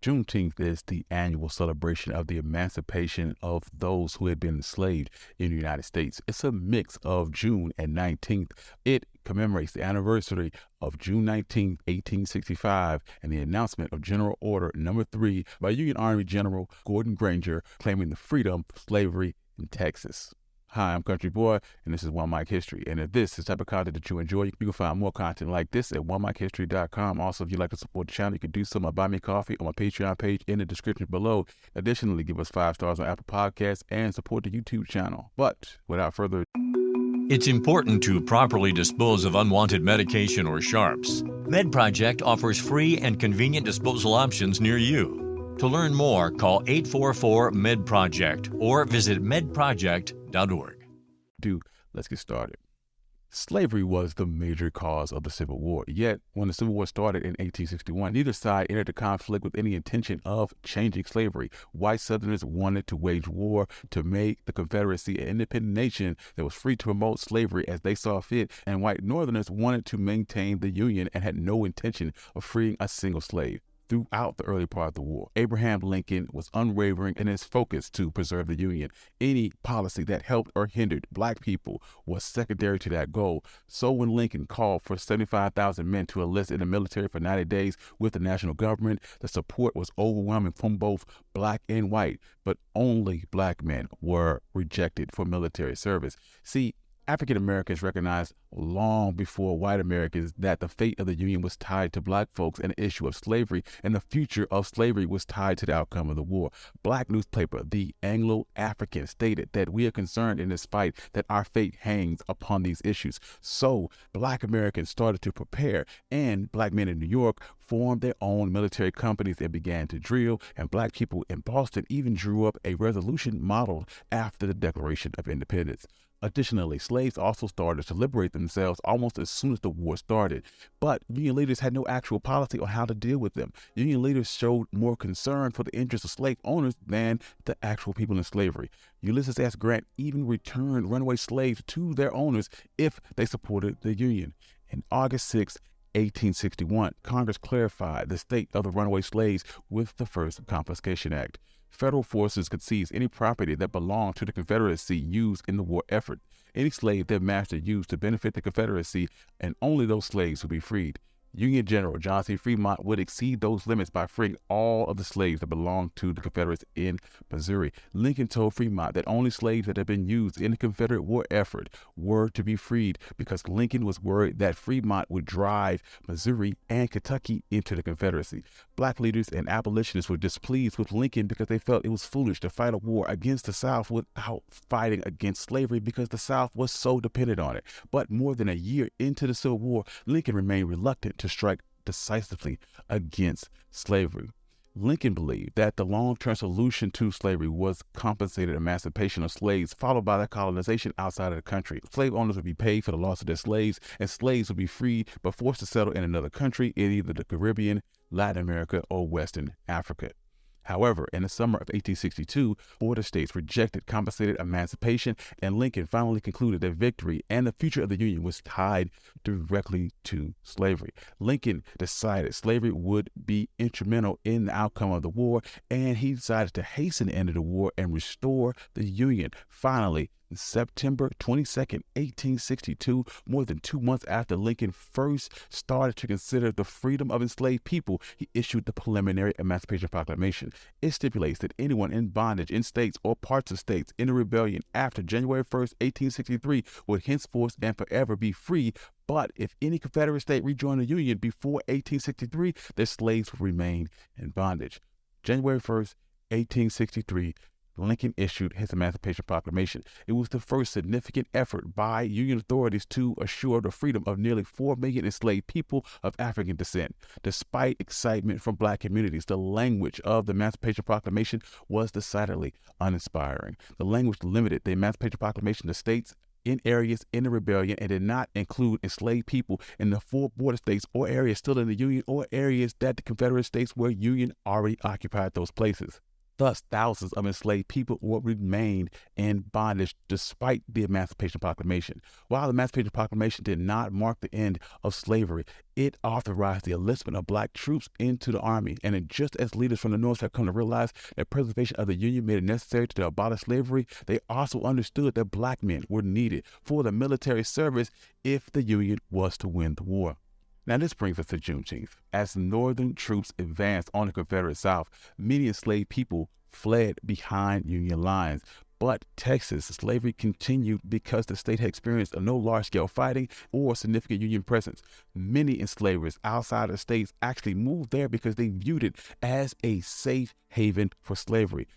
Juneteenth is the annual celebration of the emancipation of those who had been enslaved in the United States. It's a mix of June and 19th. It commemorates the anniversary of June 19, 1865, and the announcement of General Order No. 3 by Union Army General Gordon Granger claiming the freedom of slavery in Texas. Hi, I'm Country Boy, and this is One Mic History. And if this is the type of content that you enjoy, you can find more content like this at onemichistory.com. Also, if you'd like to support the channel, you can do so by Buy Me Coffee on my Patreon page in the description below. Additionally, give us 5 stars on Apple Podcasts and support the YouTube channel. But without further ado, it's important to properly dispose of unwanted medication or sharps. MedProject offers free and convenient disposal options near you. To learn more, call 844-MED-PROJECT or visit medproject.org. Let's get started. Slavery was the major cause of the Civil War. Yet, when the Civil War started in 1861, neither side entered the conflict with any intention of changing slavery. White Southerners wanted to wage war to make the Confederacy an independent nation that was free to promote slavery as they saw fit, and white Northerners wanted to maintain the Union and had no intention of freeing a single slave. Throughout the early part of the war, Abraham Lincoln was unwavering in his focus to preserve the Union. Any policy that helped or hindered black people was secondary to that goal. So when Lincoln called for 75,000 men to enlist in the military for 90 days with the national government, the support was overwhelming from both black and white, but only black men were rejected for military service. See, African Americans recognized long before white Americans that the fate of the Union was tied to black folks and the issue of slavery, and the future of slavery was tied to the outcome of the war. Black newspaper, The Anglo-African, stated that we are concerned in this fight that our fate hangs upon these issues. So black Americans started to prepare, and black men in New York formed their own military companies and began to drill, and black people in Boston even drew up a resolution modeled after the Declaration of Independence. Additionally, slaves also started to liberate themselves almost as soon as the war started, but Union leaders had no actual policy on how to deal with them. Union leaders showed more concern for the interests of slave owners than the actual people in slavery. Ulysses S. Grant even returned runaway slaves to their owners if they supported the Union. In August 6, 1861, Congress clarified the state of the runaway slaves with the First Confiscation Act. Federal forces could seize any property that belonged to the Confederacy used in the war effort. Any slave their master used to benefit the Confederacy, and only those slaves would be freed. Union General John C. Fremont would exceed those limits by freeing all of the slaves that belonged to the Confederates in Missouri. Lincoln told Fremont that only slaves that had been used in the Confederate war effort were to be freed because Lincoln was worried that Fremont would drive Missouri and Kentucky into the Confederacy. Black leaders and abolitionists were displeased with Lincoln because they felt it was foolish to fight a war against the South without fighting against slavery because the South was so dependent on it. But more than a year into the Civil War, Lincoln remained reluctant to strike decisively against slavery. Lincoln believed that the long-term solution to slavery was compensated emancipation of slaves, followed by their colonization outside of the country. Slave owners would be paid for the loss of their slaves, and slaves would be freed but forced to settle in another country in either the Caribbean, Latin America, or Western Africa. However, in the summer of 1862, border states rejected compensated emancipation, and Lincoln finally concluded that victory and the future of the Union was tied directly to slavery. Lincoln decided slavery would be instrumental in the outcome of the war, and he decided to hasten the end of the war and restore the Union. Finally, September 22nd, 1862, more than 2 months after Lincoln first started to consider the freedom of enslaved people, he issued the preliminary Emancipation Proclamation. It stipulates that anyone in bondage in states or parts of states in a rebellion after January 1st, 1863 would henceforth and forever be free, but if any Confederate state rejoined the Union before 1863, their slaves would remain in bondage. January 1st, 1863, Lincoln issued his Emancipation Proclamation. It was the first significant effort by Union authorities to assure the freedom of nearly 4 million enslaved people of African descent. Despite excitement from black communities, the language of the Emancipation Proclamation was decidedly uninspiring. The language limited the Emancipation Proclamation to states in areas in the rebellion and did not include enslaved people in the 4 border states or areas still in the Union or areas that the Confederate states where Union already occupied those places. Thus, thousands of enslaved people would remain in bondage despite the Emancipation Proclamation. While the Emancipation Proclamation did not mark the end of slavery, it authorized the enlistment of black troops into the Army. And then just as leaders from the North have come to realize that preservation of the Union made it necessary to abolish slavery, they also understood that black men were needed for the military service if the Union was to win the war. Now, this brings us to Juneteenth. As Northern troops advanced on the Confederate South, many enslaved people fled behind Union lines. But Texas, slavery continued because the state had experienced no large-scale fighting or significant Union presence. Many enslavers outside the states actually moved there because they viewed it as a safe haven for slavery.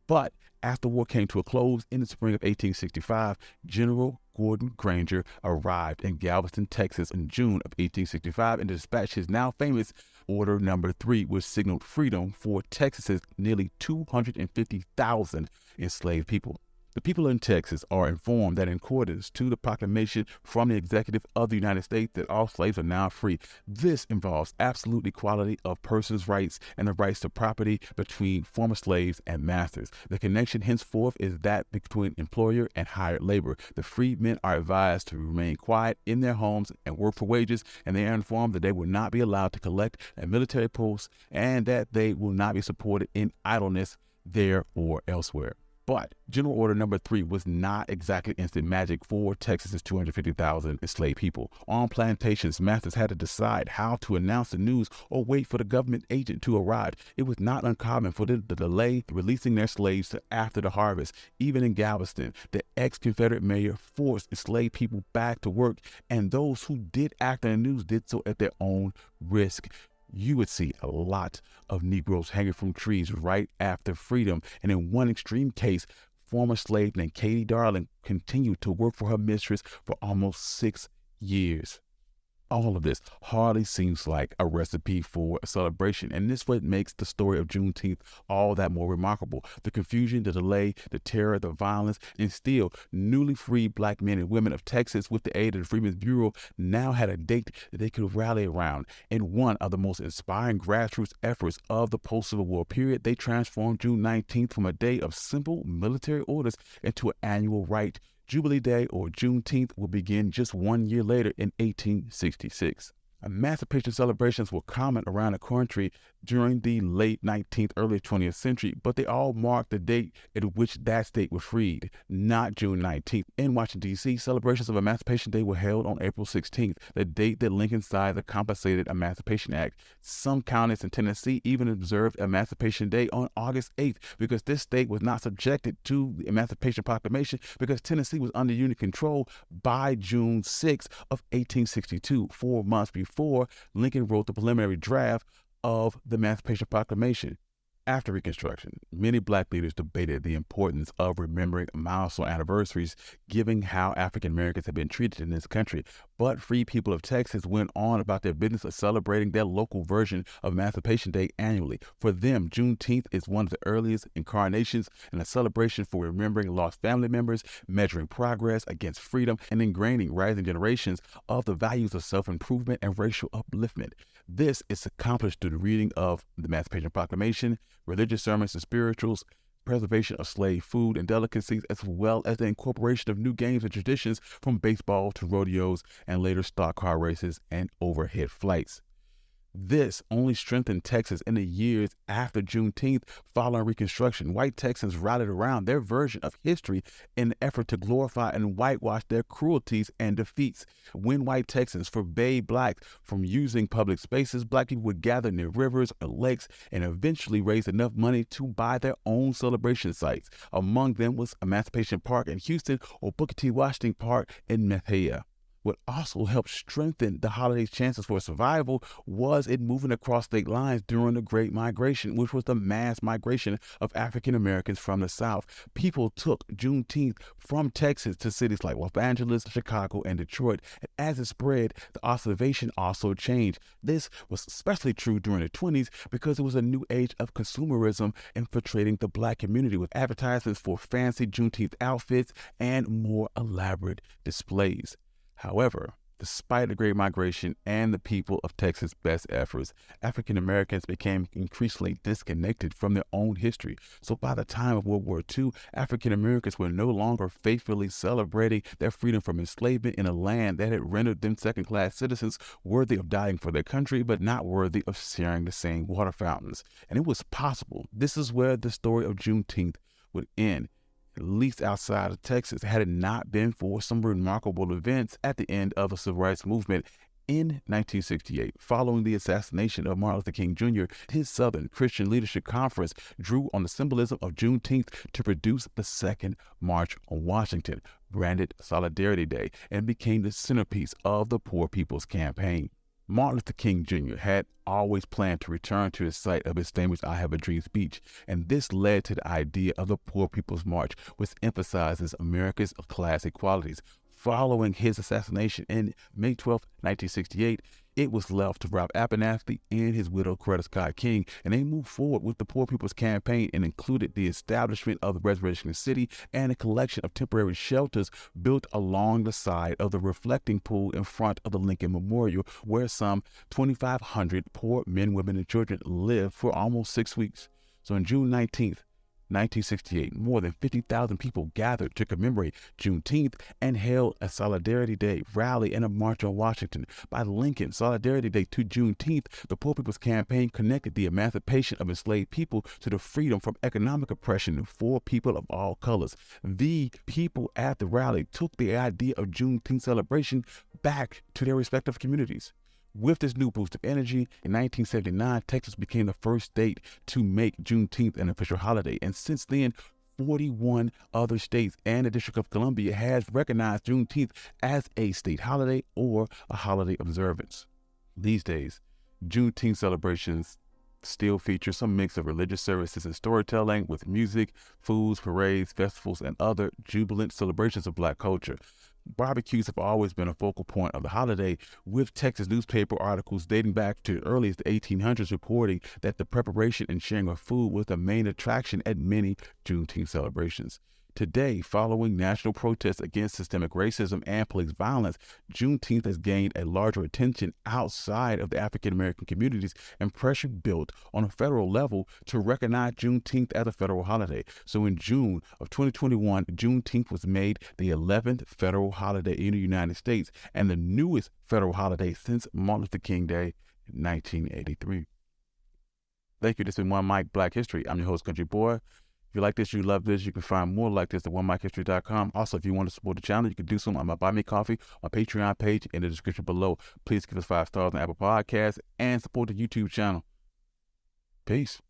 But after the war came to a close in the spring of 1865, General Gordon Granger arrived in Galveston, Texas in June of 1865 and dispatched his now famous Order Number 3, which signaled freedom for Texas's nearly 250,000 enslaved people. The people in Texas are informed that in accordance to the proclamation from the executive of the United States that all slaves are now free. This involves absolute equality of persons' rights and the rights to property between former slaves and masters. The connection henceforth is that between employer and hired labor. The freedmen are advised to remain quiet in their homes and work for wages, and they are informed that they will not be allowed to collect at military posts and that they will not be supported in idleness there or elsewhere. But General Order Number 3 was not exactly instant magic for Texas's 250,000 enslaved people. On plantations, masters had to decide how to announce the news or wait for the government agent to arrive. It was not uncommon for them to delay releasing their slaves to after the harvest. Even in Galveston, the ex-Confederate mayor forced enslaved people back to work, and those who did act on the news did so at their own risk. You would see a lot of Negroes hanging from trees right after freedom. And in one extreme case, former slave named Katie Darling continued to work for her mistress for almost 6 years. All of this hardly seems like a recipe for a celebration, and this is what makes the story of Juneteenth all that more remarkable. The confusion, the delay, the terror, the violence, and still newly freed black men and women of Texas, with the aid of the Freedmen's Bureau, now had a date that they could rally around. In one of the most inspiring grassroots efforts of the post-Civil War period, they transformed June 19th from a day of simple military orders into an annual rite. Jubilee Day, or Juneteenth, will begin just 1 year later in 1866. Emancipation celebrations were common around the country during the late 19th, early 20th century, but they all marked the date at which that state was freed, not June 19th. In Washington, D.C., celebrations of Emancipation Day were held on April 16th, the date that Lincoln signed the Compensated Emancipation Act. Some counties in Tennessee even observed Emancipation Day on August 8th because this state was not subjected to the Emancipation Proclamation because Tennessee was under Union control by June 6th of 1862, 4 months before Lincoln wrote the preliminary draft of the Emancipation Proclamation. After Reconstruction, many black leaders debated the importance of remembering milestone anniversaries, given how African Americans had been treated in this country. But free people of Texas went on about their business of celebrating their local version of Emancipation Day annually. For them, Juneteenth is one of the earliest incarnations and a celebration for remembering lost family members, measuring progress against freedom, and ingraining rising generations of the values of self-improvement and racial upliftment. This is accomplished through the reading of the Emancipation Proclamation, religious sermons and spirituals, preservation of slave food and delicacies, as well as the incorporation of new games and traditions from baseball to rodeos and later stock car races and overhead flights. This only strengthened Texas in the years after Juneteenth. Following Reconstruction, white Texans rallied around their version of history in an effort to glorify and whitewash their cruelties and defeats. When white Texans forbade blacks from using public spaces, black people would gather near rivers or lakes and eventually raise enough money to buy their own celebration sites. Among them was Emancipation Park in Houston or Booker T. Washington Park in Mexia. What also helped strengthen the holiday's chances for survival was it moving across state lines during the Great Migration, which was the mass migration of African Americans from the South. People took Juneteenth from Texas to cities like Los Angeles, Chicago, and Detroit. And as it spread, the observation also changed. This was especially true during the 20s because it was a new age of consumerism infiltrating the black community with advertisements for fancy Juneteenth outfits and more elaborate displays. However, Despite the Great Migration and the people of Texas' best efforts, African Americans became increasingly disconnected from their own history. So by the time of World War II, African Americans were no longer faithfully celebrating their freedom from enslavement in a land that had rendered them second-class citizens worthy of dying for their country, but not worthy of sharing the same water fountains. And it was possible. This is where the story of Juneteenth would end, at least outside of Texas, had it not been for some remarkable events at the end of the Civil Rights Movement. In 1968, following the assassination of Martin Luther King Jr., his Southern Christian Leadership Conference drew on the symbolism of Juneteenth to produce the Second March on Washington, branded Solidarity Day, and became the centerpiece of the Poor People's Campaign. Martin Luther King Jr. had always planned to return to the site of his famous I Have a Dream speech, and this led to the idea of the Poor People's March, which emphasizes America's class equalities. Following his assassination in May 12, 1968, it was left to Rob Abernathy and his widow, Coretta Scott King, and they moved forward with the Poor People's Campaign and included the establishment of the Resurrection City and a collection of temporary shelters built along the side of the reflecting pool in front of the Lincoln Memorial, where some 2,500 poor men, women, and children lived for almost 6 weeks. So on June 19th, 1968, more than 50,000 people gathered to commemorate Juneteenth and held a Solidarity Day rally and a march on Washington. By linking Solidarity Day to Juneteenth, the Poor People's Campaign connected the emancipation of enslaved people to the freedom from economic oppression for people of all colors. The people at the rally took the idea of Juneteenth celebration back to their respective communities. With this new boost of energy, in 1979, Texas became the first state to make Juneteenth an official holiday. And since then, 41 other states and the District of Columbia has recognized Juneteenth as a state holiday or a holiday observance. These days, Juneteenth celebrations still feature some mix of religious services and storytelling with music, foods, parades, festivals, and other jubilant celebrations of Black culture. Barbecues have always been a focal point of the holiday, with Texas newspaper articles dating back to the earliest 1800s reporting that the preparation and sharing of food was the main attraction at many Juneteenth celebrations. Today, following national protests against systemic racism and police violence, Juneteenth has gained a larger attention outside of the African American communities, and pressure built on a federal level to recognize Juneteenth as a federal holiday. So in June of 2021, Juneteenth was made the 11th federal holiday in the United States and the newest federal holiday since Martin Luther King Day in 1983. Thank you. This has been One Mic Black History. I'm your host, Country Boy. If you like this, you love this, you can find more like this at OneMicHistory.com. Also, if you want to support the channel, you can do so on my Buy Me Coffee, my Patreon page in the description below. Please give us 5 stars on Apple Podcasts and support the YouTube channel. Peace.